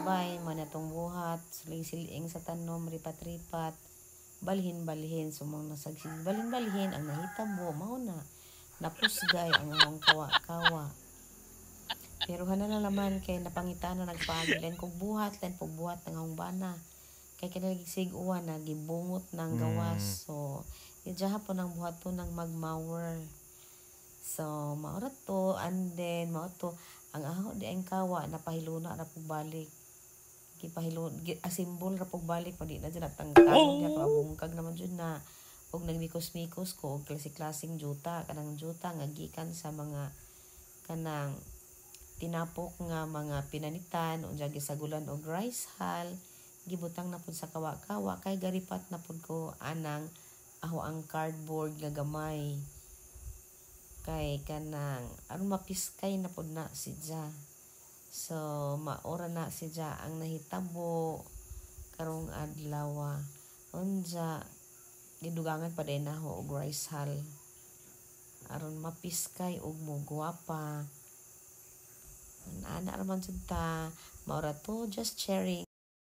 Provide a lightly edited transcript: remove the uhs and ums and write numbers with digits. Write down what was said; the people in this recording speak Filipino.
gabay man atong buhat, siling-siling sa tanom, ripat-ripat, balhin-balhin, sumang nasagsig, balhin-balhin ang nahitabo, mao na napusgay ang ahong kawa-kawa. Pero hana na naman kay napangita na nagpaagi len kog buhat ng ahong bana. Kay kinagig-sig-uwan na gibungot ng gawas. So, idya hapon ang buhaton ng magmower. So, maura to, and then mao to ang aho di ang kawa napahiluna ra pug balik. Asimbol ra pug balik pa di na dyan tangtang diya kabungkag naman jud na og nagmikos-mikos ko og klase-klaseng juta kanang juta nga gikan sa mga kanang tinapok nga mga pinanitan unya gisagulan og rice hull gibutang na pud sa kawa-kawa kay garipat na pud ko anang aho ang cardboard nga gamay kay kanang aron mapiskay na pud na sidya. So maora na sidya ang nahitabo karong adlaw. Unja gidugangan pa din ako og rice hull aron mapiskay og mugwapa. Ana raman jud ta maura to just sharing.